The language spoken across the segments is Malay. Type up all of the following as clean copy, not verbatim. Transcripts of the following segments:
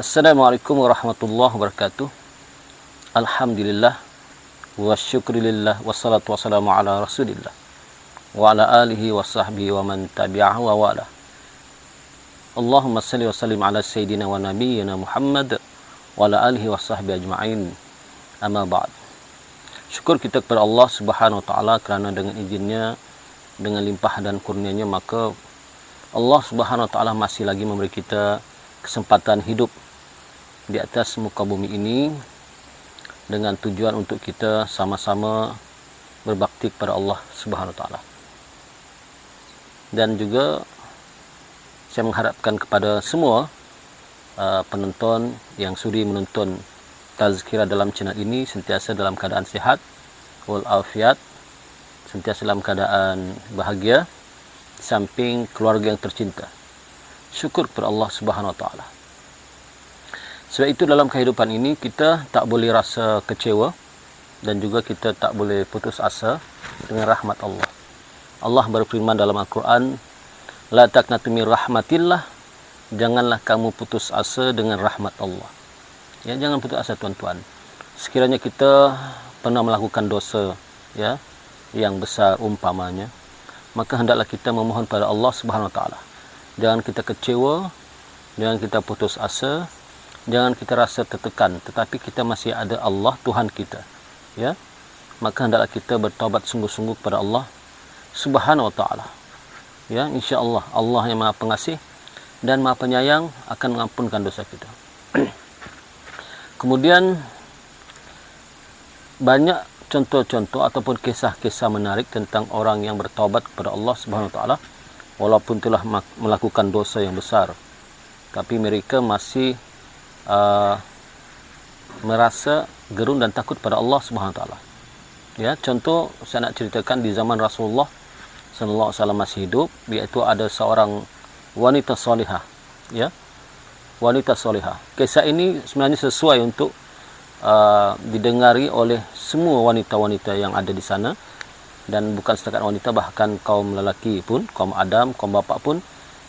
Assalamualaikum warahmatullahi wabarakatuh. Alhamdulillah wa syukurillah wassalatu wassalamu ala rasulillah wa ala alihi wa sahbihi wa man tabi'ahu wa wala. Allahumma salli wa sallim ala sayyidina wa nabiyyina Muhammad wa ala alihi wa sahbihi ajma'in. Amma ba'd. Syukur kita kepada Allah Subhanahu wa taala kerana dengan izinnya, dengan limpah dan kurnianya, maka Allah Subhanahu wa taala masih lagi memberi kita kesempatan hidup di atas muka bumi ini dengan tujuan untuk kita sama-sama berbakti kepada Allah Subhanahu wa taala. Dan juga saya mengharapkan kepada semua penonton yang sudi menonton tazkirah dalam channel ini sentiasa dalam keadaan sihat wal afiat, sentiasa dalam keadaan bahagia di samping keluarga yang tercinta. Syukur kepada Allah Subhanahu wa taala. Sebab itu dalam kehidupan ini kita tak boleh rasa kecewa dan juga kita tak boleh putus asa dengan rahmat Allah. Allah berfirman dalam Al-Quran, la taqnatu min rahmatillah, janganlah kamu putus asa dengan rahmat Allah. Ya, jangan putus asa tuan-tuan. Sekiranya kita pernah melakukan dosa ya yang besar umpamanya, maka hendaklah kita memohon pada Allah Subhanahu wa taala. Jangan kita kecewa, jangan kita putus asa, jangan kita rasa tertekan, tetapi kita masih ada Allah Tuhan kita. Ya. Maka hendaklah kita bertaubat sungguh-sungguh kepada Allah Subhanahu wa taala. Ya, insya-Allah Allah yang Maha Pengasih dan Maha Penyayang akan mengampunkan dosa kita. Kemudian banyak contoh-contoh ataupun kisah-kisah menarik tentang orang yang bertaubat kepada Allah Subhanahu wa taala walaupun telah melakukan dosa yang besar, tapi mereka masih merasa gerun dan takut pada Allah Subhanahu wa taala. Ya, contoh saya nak ceritakan di zaman Rasulullah sallallahu alaihi wasallam masih hidup, iaitu ada seorang wanita solihah, ya. Wanita solihah. Kisah ini sebenarnya sesuai untuk didengari oleh semua wanita-wanita yang ada di sana, dan bukan setakat wanita, bahkan kaum lelaki pun, kaum Adam, kaum bapa pun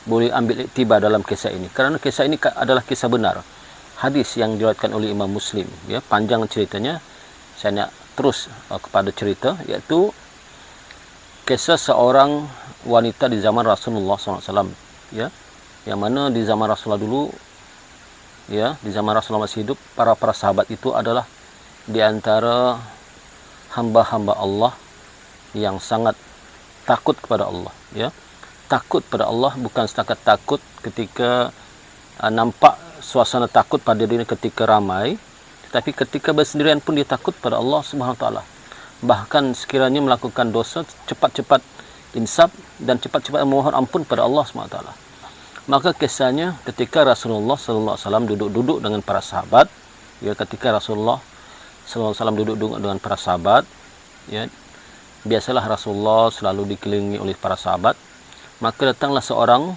boleh ambil iktibar dalam kisah ini, kerana kisah ini adalah kisah benar. Hadis yang diriwayatkan oleh Imam Muslim, ya, panjang ceritanya. Saya nak terus kepada cerita, iaitu kisah seorang wanita di zaman Rasulullah SAW, ya, yang mana di zaman Rasulullah dulu, ya, di zaman Rasulullah masih hidup, para sahabat itu adalah di antara hamba-hamba Allah yang sangat takut kepada Allah, ya. Takut pada Allah bukan setakat takut ketika nampak suasana takut pada diri ketika ramai, tetapi ketika bersendirian pun dia takut pada Allah Subhanahu wa taala. Bahkan sekiranya melakukan dosa, cepat-cepat insaf dan cepat-cepat memohon ampun pada Allah Subhanahu wa taala. Maka kisahnya ketika Rasulullah sallallahu alaihi wasallam duduk-duduk dengan para sahabat, ya, ketika Rasulullah sallallahu alaihi wasallam duduk-duduk dengan para sahabat, ya, biasalah Rasulullah selalu dikelilingi oleh para sahabat, maka datanglah seorang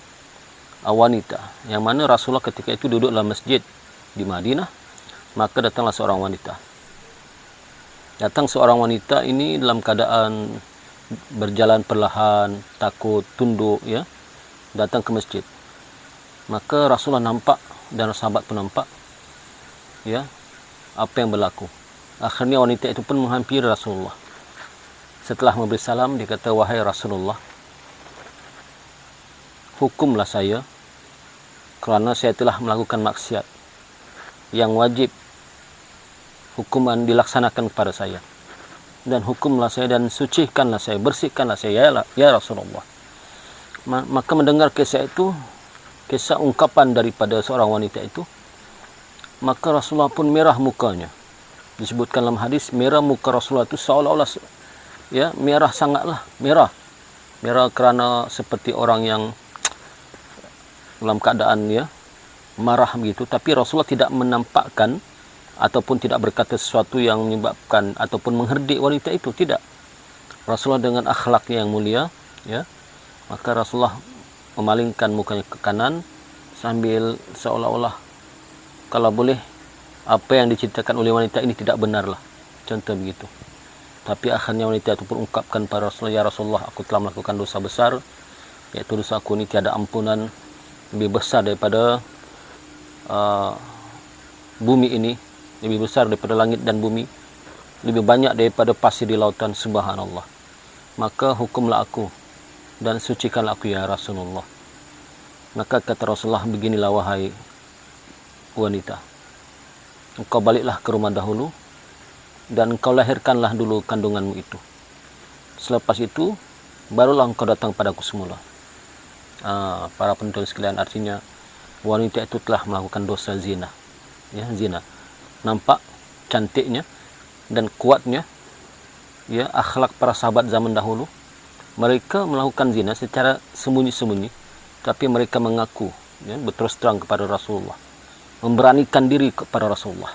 wanita, yang mana Rasulullah ketika itu duduk dalam masjid di Madinah. Maka datanglah seorang wanita. Datang seorang wanita ini dalam keadaan berjalan perlahan, takut, tunduk, ya, datang ke masjid. Maka Rasulullah nampak dan sahabat pun nampak, ya, apa yang berlaku. Akhirnya wanita itu pun menghampiri Rasulullah. Setelah memberi salam, dia kata, wahai Rasulullah, hukumlah saya kerana saya telah melakukan maksiat yang wajib hukuman dilaksanakan kepada saya, dan hukumlah saya dan sucikanlah saya, bersihkanlah saya, ya Rasulullah. Maka mendengar kisah itu, kisah ungkapan daripada seorang wanita itu, maka Rasulullah pun merah mukanya. Disebutkan dalam hadis, merah muka Rasulullah itu seolah-olah, ya, merah sangatlah, merah kerana seperti orang yang dalam keadaan, ya, marah begitu. Tapi Rasulullah tidak menampakkan ataupun tidak berkata sesuatu yang menyebabkan ataupun mengherdik wanita itu, tidak. Rasulullah dengan akhlaknya yang mulia, ya, maka Rasulullah memalingkan mukanya ke kanan sambil seolah-olah kalau boleh apa yang diceritakan oleh wanita ini tidak benarlah, contoh begitu. Tapi akhirnya wanita itu pun ungkapkan pada Rasulullah, ya Rasulullah, aku telah melakukan dosa besar, iaitu dosa aku ini tiada ampunan, lebih besar daripada bumi ini, lebih besar daripada langit dan bumi, lebih banyak daripada pasir di lautan, subhanallah. Maka hukumlah aku dan sucikanlah aku ya Rasulullah. Maka kata Rasulullah, beginilah wahai wanita, engkau baliklah ke rumah dahulu dan engkau lahirkanlah dulu kandunganmu itu. Selepas itu barulah engkau datang padaku semula. Para penonton sekalian, artinya wanita itu telah melakukan dosa zina. Ya, zina. Nampak cantiknya dan kuatnya ya akhlak para sahabat zaman dahulu. Mereka melakukan zina secara sembunyi-sembunyi, tapi mereka mengaku ya, berterus terang kepada Rasulullah, memberanikan diri kepada Rasulullah.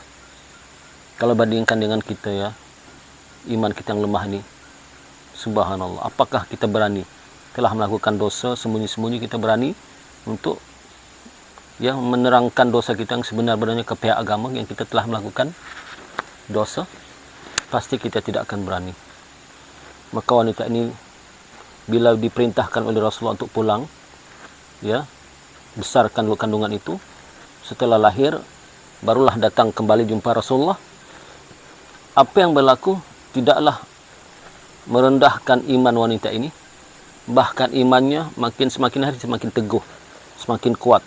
Kalau bandingkan dengan kita ya, iman kita yang lemah ini, subhanallah, apakah kita berani telah melakukan dosa sembunyi-sembunyi, kita berani untuk ya menerangkan dosa kita yang sebenar-benarnya ke pihak agama yang kita telah melakukan dosa? Pasti kita tidak akan berani. Maka wanita ini bila diperintahkan oleh Rasulullah untuk pulang, ya, besarkan dulu kandungan itu. Setelah lahir, barulah datang kembali jumpa Rasulullah. Apa yang berlaku tidaklah merendahkan iman wanita ini. Bahkan imannya semakin hari semakin teguh, semakin kuat.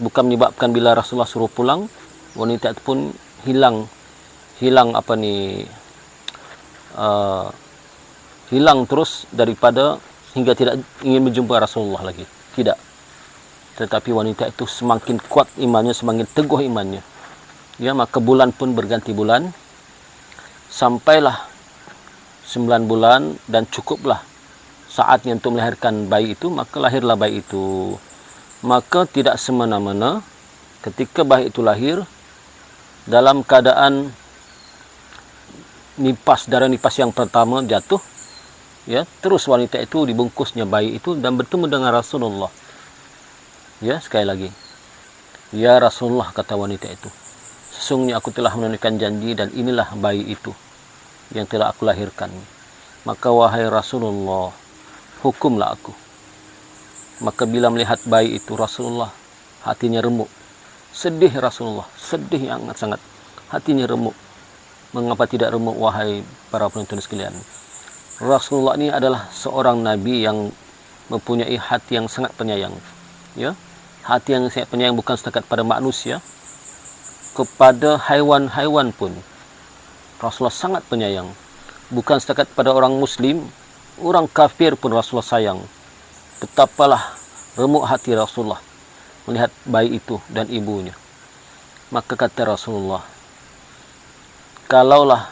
Bukan menyebabkan bila Rasulullah suruh pulang, wanita itu pun hilang terus daripada hingga tidak ingin berjumpa Rasulullah lagi. Tidak. Tetapi wanita itu semakin kuat imannya, semakin teguh imannya. Ya, maka bulan pun berganti bulan. Sampailah 9 bulan dan cukuplah saatnya untuk melahirkan bayi itu, maka lahirlah bayi itu. Maka tidak semena-mena ketika bayi itu lahir dalam keadaan darah nipas yang pertama jatuh, ya, terus wanita itu dibungkusnya bayi itu dan bertemu dengan Rasulullah. Ya, sekali lagi, ya Rasulullah, kata wanita itu, sesungguhnya aku telah menunaikan janji dan inilah bayi itu yang telah aku lahirkan. Maka wahai Rasulullah, hukumlah aku. Maka bila melihat bayi itu, Rasulullah hatinya remuk. Sedih Rasulullah, sedih yang sangat, hatinya remuk. Mengapa tidak remuk wahai para penonton sekalian? Rasulullah ini adalah seorang nabi yang mempunyai hati yang sangat penyayang. Ya, hati yang sangat penyayang bukan setakat pada manusia, kepada haiwan-haiwan pun Rasulullah sangat penyayang. Bukan setakat pada orang muslim, orang kafir pun Rasulullah sayang. Betapalah remuk hati Rasulullah melihat bayi itu dan ibunya. Maka kata Rasulullah, kalaulah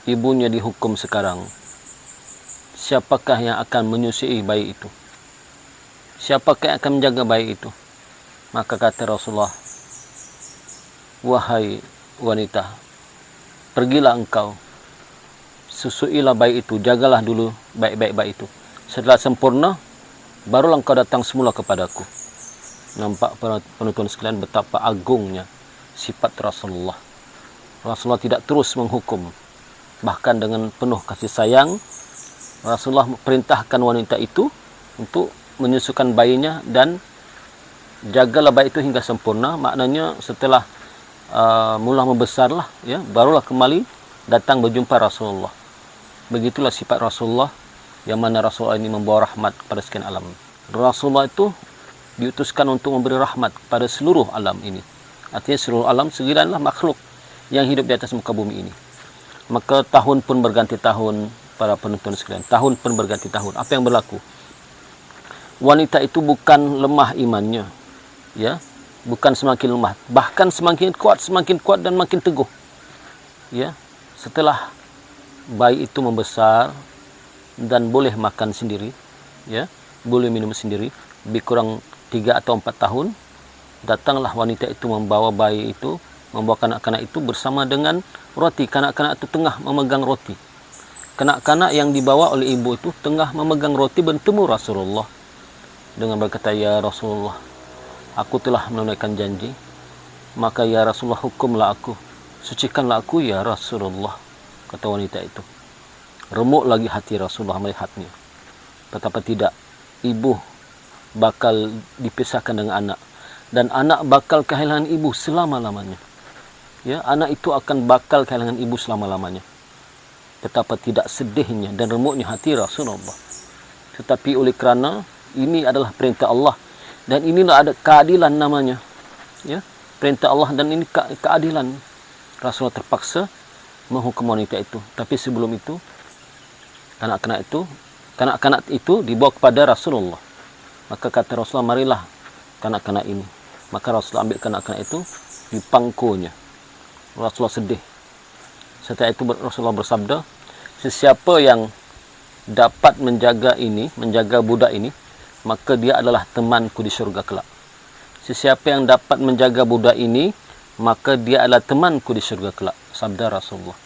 ibunya dihukum sekarang, siapakah yang akan menyusui bayi itu? Siapakah yang akan menjaga bayi itu? Maka kata Rasulullah, wahai wanita, pergilah engkau, susuilah bayi itu, jagalah dulu baik-baik bayi itu. Setelah sempurna, barulah engkau datang semula kepadaku. Nampak para penonton sekalian betapa agungnya sifat Rasulullah. Rasulullah tidak terus menghukum. Bahkan dengan penuh kasih sayang, Rasulullah perintahkan wanita itu untuk menyusukan bayinya dan jagalah bayi itu hingga sempurna. Maknanya setelah mula membesarlah, ya, barulah kembali datang berjumpa Rasulullah. Begitulah sifat Rasulullah, yang mana Rasulullah ini membawa rahmat kepada sekian alam. Rasulullah itu diutuskan untuk memberi rahmat kepada seluruh alam ini. Artinya seluruh alam, segala makhluk yang hidup di atas muka bumi ini. Maka tahun pun berganti tahun, para penonton sekalian. Tahun pun berganti tahun. Apa yang berlaku? Wanita itu bukan lemah imannya, ya, bukan semakin lemah, bahkan semakin kuat dan makin teguh. Ya, setelah bayi itu membesar dan boleh makan sendiri, ya, boleh minum sendiri, lebih kurang 3 atau 4 tahun, datanglah wanita itu membawa bayi itu, membawa kanak-kanak itu bersama dengan roti. Kanak-kanak itu tengah memegang roti. Kanak-kanak yang dibawa oleh ibu itu tengah memegang roti bertemu Rasulullah dengan berkata, ya Rasulullah, aku telah menunaikan janji, maka ya Rasulullah, hukumlah aku, sucikanlah aku ya Rasulullah, kata wanita itu. Remuk lagi hati Rasulullah melihatnya. Betapa tidak, ibu bakal dipisahkan dengan anak, dan anak bakal kehilangan ibu selama-lamanya. Ya, anak itu akan bakal kehilangan ibu selama-lamanya. Betapa tidak sedihnya dan remuknya hati Rasulullah. Tetapi oleh kerana ini adalah perintah Allah dan inilah ada keadilan namanya. Ya, perintah Allah dan ini keadilan. Rasulullah terpaksa menghukum wanita itu. Tapi sebelum itu kanak-kanak itu dibawa kepada Rasulullah. Maka kata Rasulullah, marilah kanak-kanak ini. Maka Rasulullah ambil kanak-kanak itu, dipangkunya. Rasulullah sedih. Setelah itu Rasulullah bersabda, sesiapa yang dapat menjaga budak ini, maka dia adalah temanku di syurga kelak. Sesiapa yang dapat menjaga budak ini, maka dia adalah temanku di syurga kelak. Sabda Rasulullah.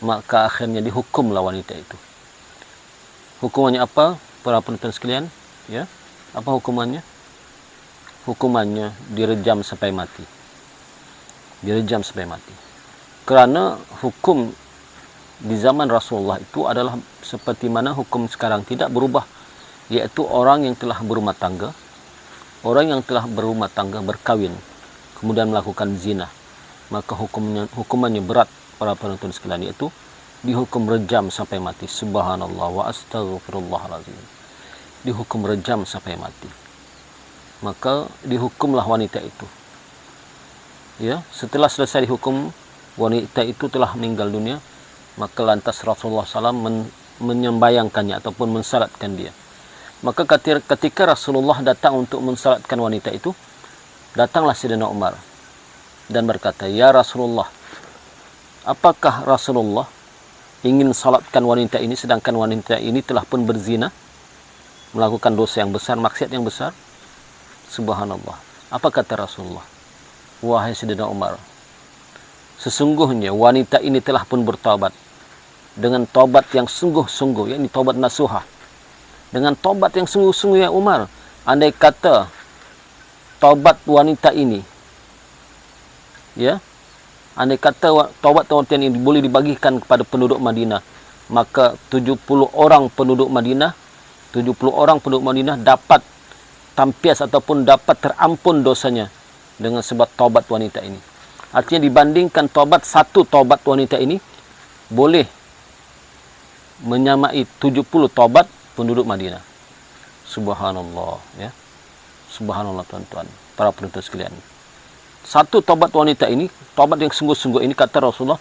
Maka akhirnya dihukumlah wanita itu. Hukumannya apa? Para penonton sekalian, ya. Apa hukumannya? Hukumannya direjam sampai mati. Direjam sampai mati. Kerana hukum di zaman Rasulullah itu adalah seperti mana hukum sekarang, tidak berubah, iaitu orang yang telah berumah tangga, berkahwin, kemudian melakukan zina, maka hukumannya berat para penonton sekalian, iaitu dihukum rejam sampai mati. Subhanallah wa astaghfirullahalazim. Dihukum rejam sampai mati. Maka dihukumlah wanita itu. Ya, setelah selesai dihukum, wanita itu telah meninggal dunia, maka lantas Rasulullah SAW menyembayangkannya ataupun mensalatkan dia. Maka ketika Rasulullah datang untuk mensalatkan wanita itu, datanglah Sayyidina Umar dan berkata, "Ya Rasulullah, apakah Rasulullah ingin salatkan wanita ini sedangkan wanita ini telah pun berzina, melakukan dosa yang besar, maksiat yang besar?" Subhanallah. Apa kata Rasulullah? "Wahai Sayyidina Umar, sesungguhnya wanita ini telah pun bertaubat dengan taubat yang sungguh-sungguh, yakni taubat nasuhah. Dengan taubat yang sungguh-sungguh, ya Umar. Andai kata taubat wanita ini, ya, andai kata taubat wanita ini boleh dibagikan kepada penduduk Madinah, maka 70 orang penduduk Madinah dapat tampias ataupun dapat terampun dosanya dengan sebab taubat wanita ini. Artinya dibandingkan satu taubat wanita ini boleh menyamai 70 taubat penduduk Madinah. Subhanallah, ya. Subhanallah tuan-tuan, para penonton sekalian. Satu taubat wanita ini, taubat yang sungguh-sungguh ini, kata Rasulullah,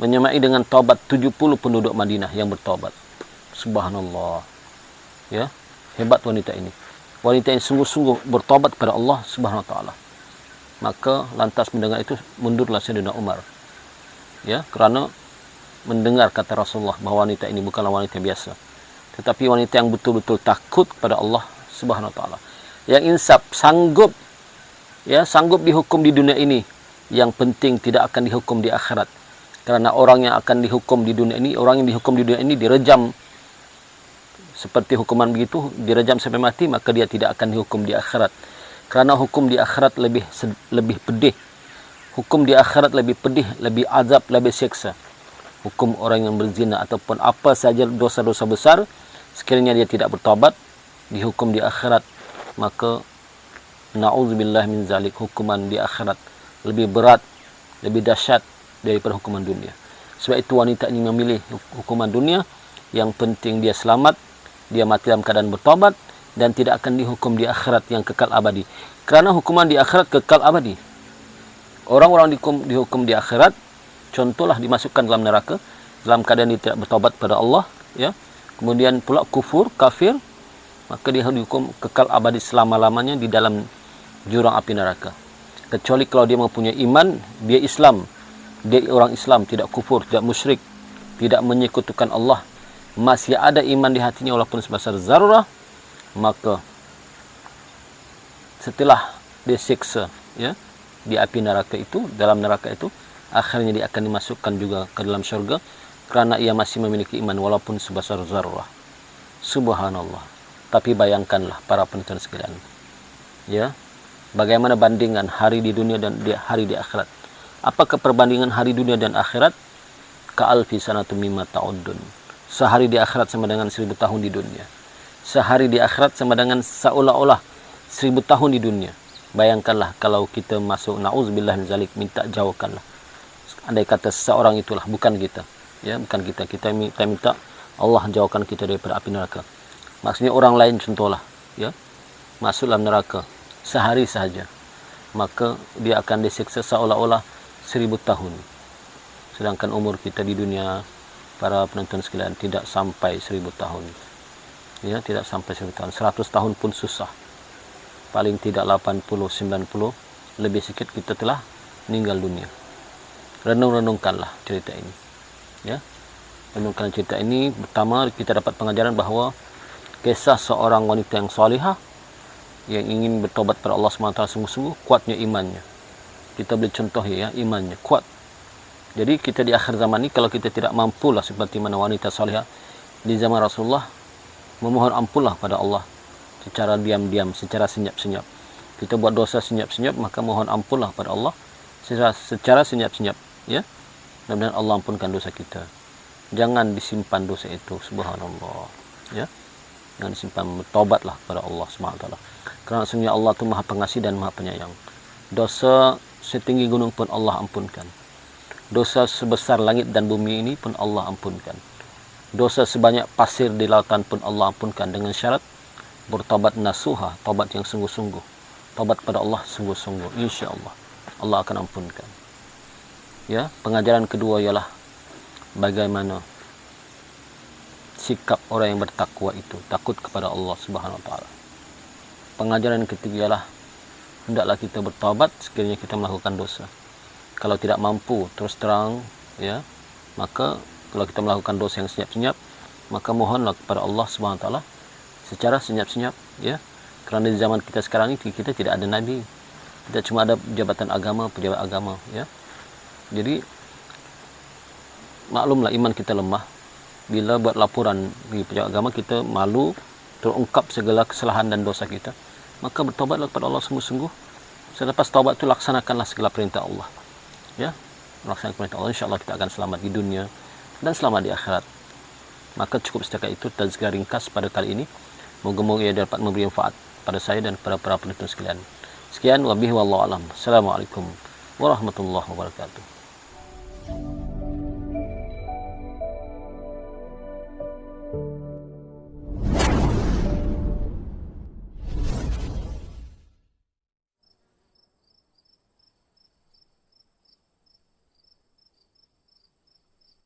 menyamai dengan taubat 70 penduduk Madinah yang bertaubat. Subhanallah. Ya, hebat wanita ini. Wanita yang sungguh-sungguh bertaubat kepada Allah Subhanahu wa taala. Maka lantas mendengar itu, mundurlah Sayyidina Umar. Ya, kerana mendengar kata Rasulullah bahawa wanita ini bukanlah wanita biasa, tetapi wanita yang betul-betul takut kepada Allah Subhanahu wa taala. Yang insaf, sanggup dihukum di dunia ini, yang penting tidak akan dihukum di akhirat. Kerana orang yang akan dihukum di dunia ini, direjam seperti hukuman begitu, direjam sampai mati, maka dia tidak akan dihukum di akhirat. Kerana hukum di akhirat lebih pedih. Hukum di akhirat lebih pedih, lebih azab, lebih siksa. Hukum orang yang berzina ataupun apa saja dosa-dosa besar, sekiranya dia tidak bertaubat, dihukum di akhirat, maka na'udzubillah min zalik, hukuman di akhirat lebih berat, lebih dahsyat daripada hukuman dunia. Sebab itu wanita ini memilih hukuman dunia, yang penting dia selamat, dia mati dalam keadaan bertaubat, dan tidak akan dihukum di akhirat yang kekal abadi. Kerana hukuman di akhirat kekal abadi. Orang-orang dihukum di akhirat, contohlah dimasukkan dalam neraka dalam keadaan dia tidak bertaubat pada Allah, ya. Kemudian pula kafir, maka dia dihukum kekal abadi selama-lamanya di dalam jurang api neraka. Kecuali kalau dia mempunyai iman, dia Islam, dia orang Islam, tidak kufur, tidak musyrik, tidak menyekutukan Allah, masih ada iman di hatinya walaupun sebesar zarrah, maka setelah disiksa, ya, di api neraka itu, dalam neraka itu, akhirnya dia akan dimasukkan juga ke dalam syurga kerana ia masih memiliki iman walaupun sebesar zarrah. Subhanallah. Tapi bayangkanlah para penonton sekalian, ya, bagaimana bandingan hari di dunia dan hari di akhirat. Apakah perbandingan hari dunia dan akhirat? Ka'alfi sanatum mimma ta'uddun. Sehari di akhirat sama dengan 1000 tahun di dunia. Sehari di akhirat sama dengan seolah-olah 1000 tahun di dunia. Bayangkanlah kalau kita masuk, na'udzubillah min zalik, minta jauhkanlah. andai kata seseorang itulah, bukan kita, ya, bukan kita minta Allah jauhkan kita daripada api neraka. Maksudnya orang lain contohlah, ya, masuk dalam neraka sehari sahaja, maka dia akan disiksa seolah-olah 1000 tahun. Sedangkan umur kita di dunia, para penonton sekalian, tidak sampai 1000 tahun. Ya, tidak sampai 1000 tahun. 100 tahun pun susah. Paling tidak 80, 90, lebih sikit kita telah meninggal dunia. Renung-renungkanlah cerita ini. Ya. Renungkan cerita ini. Pertama, kita dapat pengajaran bahawa kisah seorang wanita yang salihah yang ingin bertobat pada Allah SWT sungguh-sungguh, kuatnya imannya. Kita boleh contoh ya, imannya kuat. Jadi kita di akhir zaman ini, kalau kita tidak mampulah seperti mana wanita salihah di zaman Rasulullah, memohon ampunlah pada Allah secara diam-diam, secara senyap-senyap. Kita buat dosa senyap-senyap, maka mohon ampunlah pada Allah secara senyap-senyap, ya. Mudah-mudahan Allah ampunkan dosa kita. Jangan disimpan dosa itu, subhanallah, ya. Jangan disimpan, bertobatlah pada Allah SWT. Kerana sesungguhnya Allah itu Maha Pengasih dan Maha Penyayang. Dosa setinggi gunung pun Allah ampunkan. Dosa sebesar langit dan bumi ini pun Allah ampunkan. Dosa sebanyak pasir di lautan pun Allah ampunkan, dengan syarat bertobat nasuha, tobat yang sungguh-sungguh. Tobat pada Allah sungguh-sungguh, insya-Allah Allah akan ampunkan. Ya, pengajaran kedua ialah bagaimana sikap orang yang bertakwa itu, takut kepada Allah Subhanahu wa taala. Pengajaran ketiga ialah hendaklah kita bertaubat sekiranya kita melakukan dosa. Kalau tidak mampu terus terang, ya, maka kalau kita melakukan dosa yang senyap-senyap, maka mohonlah kepada Allah Subhanahu wa taala secara senyap-senyap, ya. Kerana di zaman kita sekarang ini kita tidak ada nabi. Kita cuma ada jabatan agama, pejabat agama, ya. Jadi maklumlah iman kita lemah. Bila buat laporan di pejabat agama, kita malu terungkap segala kesalahan dan dosa kita. Maka bertobatlah kepada Allah sungguh-sungguh. Selepas taubat itu laksanakanlah segala perintah Allah. Ya, melaksanakan perintah Allah, insya-Allah kita akan selamat di dunia dan selamat di akhirat. Maka cukup setakat itu tazkirah ringkas pada kali ini. Moga-moga ia dapat memberi manfaat pada saya dan para penonton sekalian. Sekian, wabillahi wallahu alam. Assalamualaikum warahmatullahi wabarakatuh.